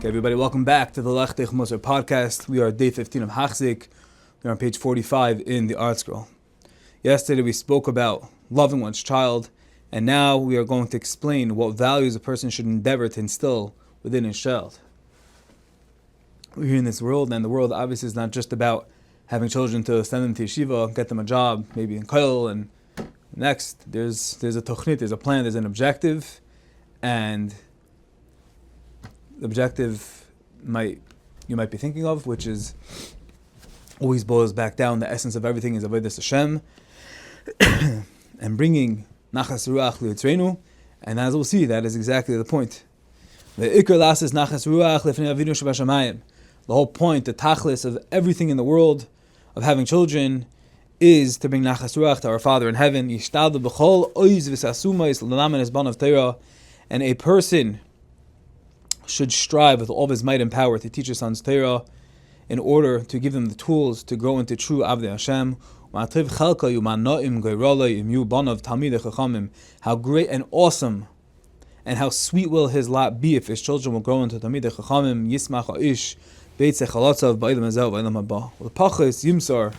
Okay, everybody, welcome back to the Lechtech Musar podcast. We are day 15 of Hachzik. We're on page 45 in the Art Scroll. Yesterday we spoke about loving one's child, and now we are going to explain what values a person should endeavor to instill within his child. We're here in this world, and the world obviously is not just about having children to send them to yeshiva, get them a job, maybe in koil, and next there's a tochnit, there's a plan, there's an objective, and the objective you might be thinking of, which is always boils back down. The essence of everything is avodas Hashem and bringing nachas ruach liyitzreinu. And as we'll see, that is exactly the point. The ikar lasis nachas ruach lefnei avinu shebashamayim. The whole point, the tachlis of everything in the world, of having children, is to bring nachas ruach to our Father in heaven. Yishtadu b'chol oiz v'sasumais l'namen es ban of Torah. And a person should strive with all of his might and power to teach his sons Torah in order to give them the tools to grow into true Avdei Hashem. How great and awesome and how sweet will his lot be if his children will grow into Talmidei Chachamim. Yismach ha'ish beitzei chalatzav ba'olam hazeh v'olam haba. L'pachas yimsor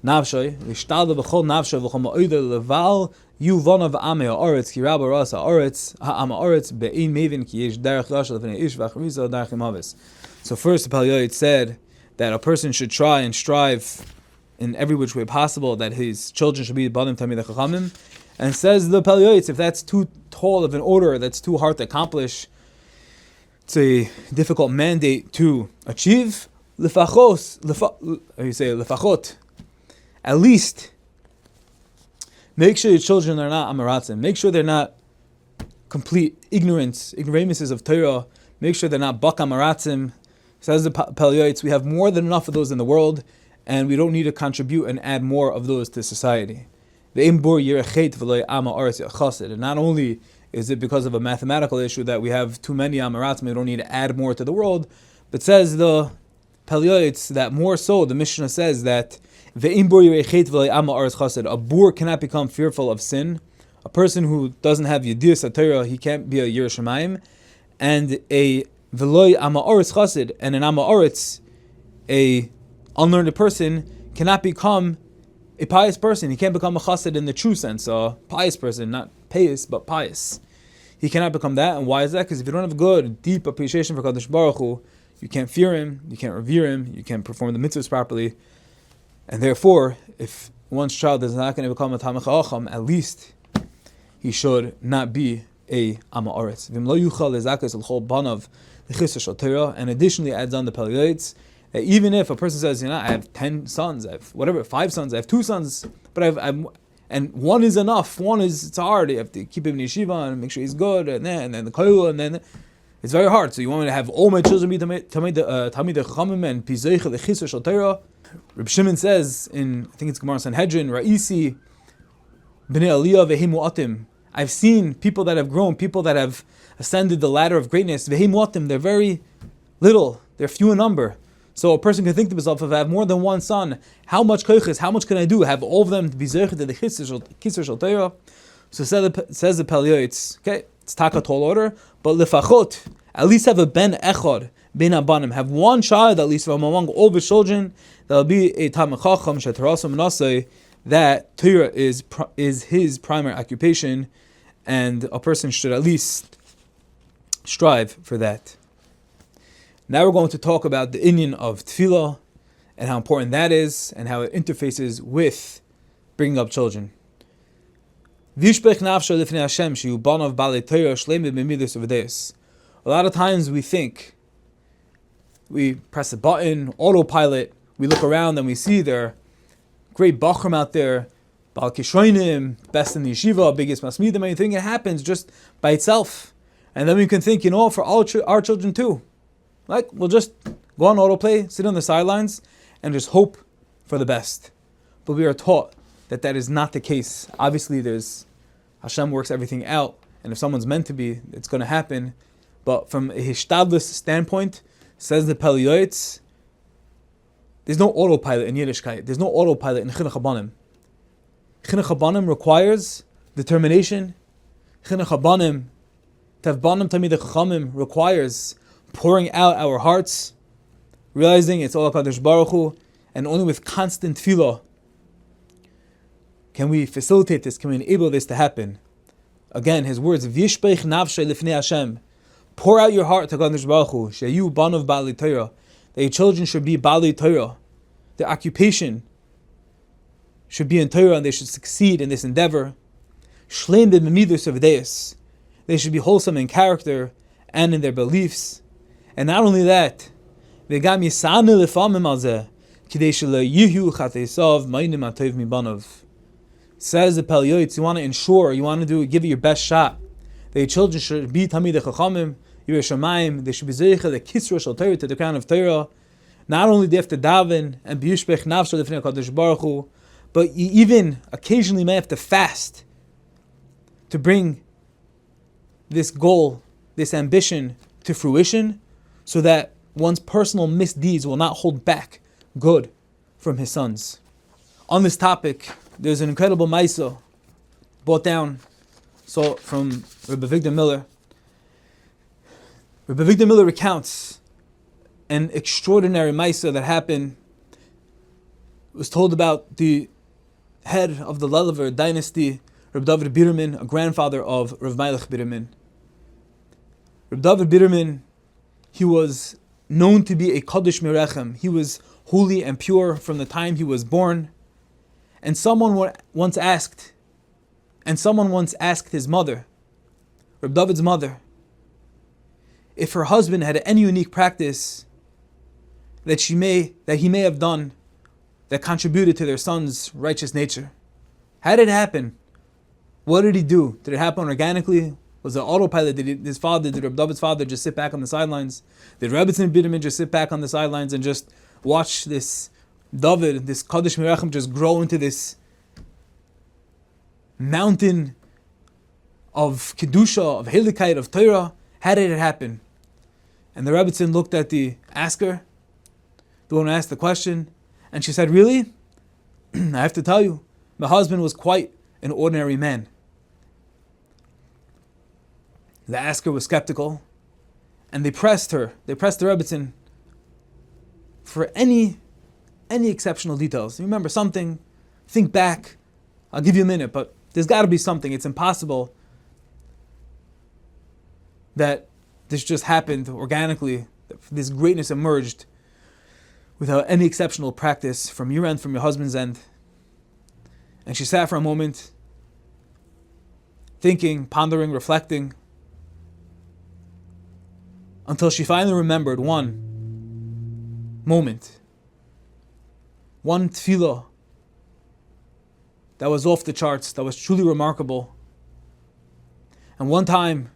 nafshay l'shtadel b'chol nafshay v'chol ma'odah leval Yuvonav Ame Haaretz Ki Rabba Ras Haaretz Ha'am Haaretz Be'in Mevin Ki Yesh Derech Yashal V'nei Ish V'Achriza Derech Imavis. So first, the Pele Yoeitz said that a person should try and strive in every which way possible that his children should be Badim Talmidei Chachamim. And says the Pele Yoeitz, if that's too tall of an order, that's too hard to accomplish, it's a difficult mandate to achieve. Lefachot, at least make sure your children are not amaratzim. Make sure they're not complete ignoramuses of Torah. Make sure they're not bak amaratzim. Says the Pele Yoeitz, we have more than enough of those in the world, and we don't need to contribute and add more of those to society. And not only is it because of a mathematical issue that we have too many amaratzim, we don't need to add more to the world, but says the Pele Yoeitz that more so, the Mishnah says that a boor cannot become fearful of sin. A person who doesn't have Yediyas HaTorah, he can't be a Yireh Shamayim. And a Veloy Ama'oretz Chassid, and an Ama'oretz, a unlearned person, cannot become a pious person. He can't become a Chassid in the true sense, a pious person, not pious, but pious. He cannot become that. And why is that? Because if you don't have good, deep appreciation for Kadosh Baruch Hu, you can't fear him, you can't revere him, you can't perform the mitzvahs properly. And therefore, if one's child is not going to become a Talmid Chacham, at least he should not be a Ama'oretz. And additionally adds on the Pele Yoeitz that even if a person says, I have 10 sons, I have 5 sons, I have 2 sons, but and one is enough, it's hard, you have to keep him in yeshiva and make sure he's good, and then the koil, and then it's very hard. So you want me to have all my children be Talmidei Chachamim and Pizeicha L'Chisur Shel Torah? Reb Shimon says in, I think it's Gemara Sanhedrin, Ra'isi B'nei Aliyah V'hei Mu'atim. I've seen people that have grown, people that have ascended the ladder of greatness. V'hei Mu'atim, they're very little, they're few in number. So a person can think to himself, if I have more than one son, how much koiches, how much can I do? Have all of them to be zeicha to the Chisur Shel Torah? So says the Pele Yoeitz, okay, it's taka tall order, but lefachot, at least have a ben echad, ben abanim, have one child at least from among all the children, that will be a Talmid Chacham shetarasam nasei, that Torah is his primary occupation, and a person should at least strive for that. Now we're going to talk about the inyan of tefillah, and how important that is, and how it interfaces with bringing up children. A lot of times we think, we press a button, autopilot, we look around and we see there are great bachrim out there, Bal Kishroinim, best in the yeshiva, biggest masmidim, anything, it happens just by itself. And then we can think, for our children too. Like, we'll just go on autoplay, sit on the sidelines, and just hope for the best. But we are taught that that is not the case. Obviously, Hashem works everything out, and if someone's meant to be, it's going to happen. But from a hishtadlus standpoint, says the Pele Yoeitz, there's no autopilot in Yiddishkeit. There's no autopilot in Chinuch Habanim. Chinuch Habanim requires determination. Chinuch Habanim, Tav Banim Talmidei Chachamim, requires pouring out our hearts, realizing it's all HaKadosh Baruch Hu, and only with constant tefillah can we facilitate this, can we enable this to happen. Again, his words, V'yishpech nafshay lifnei Hashem, pour out your heart to HaKadosh Baruch Hu, sheyu banav ba'alei Torah, that your children should be ba'alei Torah, their occupation should be in Torah, and they should succeed in this endeavor. Shleim b'midus avdeis, they should be wholesome in character and in their beliefs. And not only that, v'gam yisane lefamim al zeh, kidei shelo yihu chatesav ma'inim atov mibanav. Says the Pele Yoeitz, you want to ensure, you want to give it your best shot, that your children should be Talmidei Chachamim, Yirei Shamayim, they should be Zeicha, the Kisra Shel Torah, to the crown of Torah. Not only do you have to daven and b'yishpech nafsho lifnei HaKadosh Baruch Hu, but you even occasionally may have to fast to bring this goal, this ambition to fruition, so that one's personal misdeeds will not hold back good from his sons. On this topic, there's an incredible Maisa brought down from Rabbi Victor Miller. Rabbi Victor Miller recounts an extraordinary Maisa that happened. It was told about the head of the Lulaver dynasty, Reb David Biderman, a grandfather of Rav Melech Biderman. Reb David Biderman, he was known to be a Kaddish Mirechem. He was holy and pure from the time he was born. And someone once asked his mother, Reb David's mother, if her husband had any unique practice that he may have done that contributed to their son's righteous nature. How did it happen? What did he do? Did it happen organically? Was it autopilot? Did Reb David's father just sit back on the sidelines? Did Rebbetzin Biderman just sit back on the sidelines and just watch this David, this Kaddish Mirachem, just grow into this mountain of Kedusha, of Helikite, of Torah? How did it happen? And the Rebbetzin looked at the asker, the one who asked the question, and she said, really? I have to tell you, my husband was quite an ordinary man. The asker was skeptical, and they pressed the Rebbetzin for any exceptional details. You remember something, think back, I'll give you a minute, but there's got to be something. It's impossible that this just happened organically, that this greatness emerged without any exceptional practice from your end, from your husband's end. And she sat for a moment, thinking, pondering, reflecting, until she finally remembered one moment, one tefillah that was off the charts, that was truly remarkable. And one time,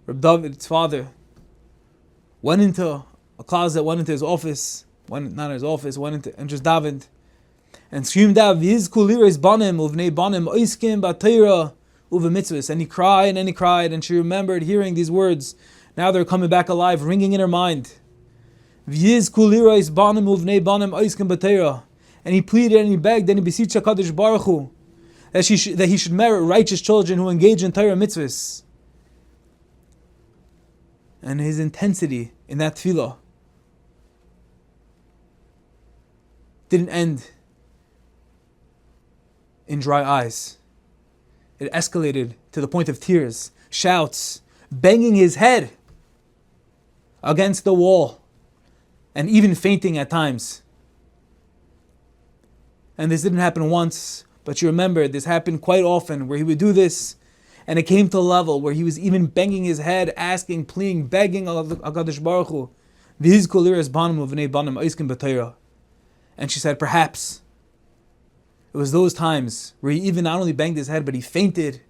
Reb David's father went into a closet, went into his office, went into and just davened and screamed out, "V'yizku lireis banim uvnei banim oiskim b'Torah uv'mitzvos." And he cried and he cried, and she remembered hearing these words. Now they're coming back alive, ringing in her mind. "V'yizku lireis banim uvnei banim oiskim b'Torah." And he pleaded and he begged and he beseeched HaKadosh Baruch Hu that he should merit righteous children who engage in Torah mitzvahs. And his intensity in that tefillah didn't end in dry eyes. It escalated to the point of tears, shouts, banging his head against the wall, and even fainting at times. And this didn't happen once, but you remember this happened quite often, where he would do this, and it came to a level where he was even banging his head, asking, pleading, begging HaKadosh Baruch Hu, "V'yizku lireis banim uvnei banim oiskim b'Torah." And she said, perhaps it was those times where he even not only banged his head, but he fainted.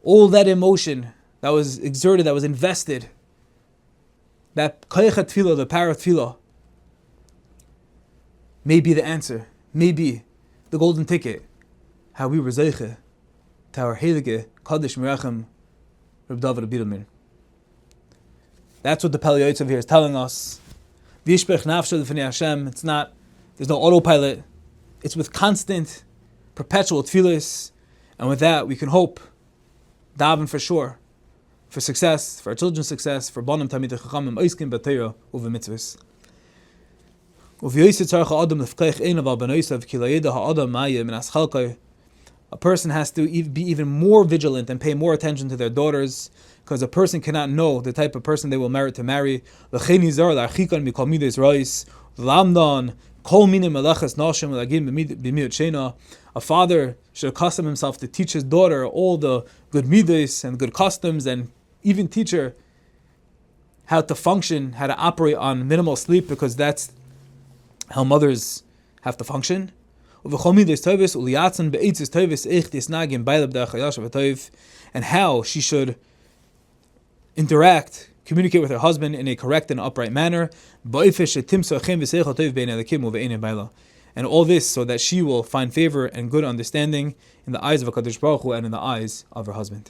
All that emotion that was exerted, that was invested, that koyach tefillah, the power of tefillah, may be the answer, may be the golden ticket, how we were zeiche to our heilige Kaddish Mirachem Reb David Biderman. That's what the Pele Yoeitz over here is telling us. V'yishpech nafsho lifnei Hashem. There's no autopilot. It's with constant, perpetual tefillas, and with that we can hope, daven for sure, for success, for our children's success, for Banim Tamid Chachamim Oiskim B'Torah Uve Mitzvahs. A person has to be even more vigilant and pay more attention to their daughters, because a person cannot know the type of person they will merit to marry. A father should accustom himself to teach his daughter all the good midas and good customs, and even teach her how to function, how to operate on minimal sleep, because that's how mothers have to function. And how she should interact, communicate with her husband in a correct and upright manner. And all this so that she will find favor and good understanding in the eyes of HaKadosh Baruch Hu and in the eyes of her husband.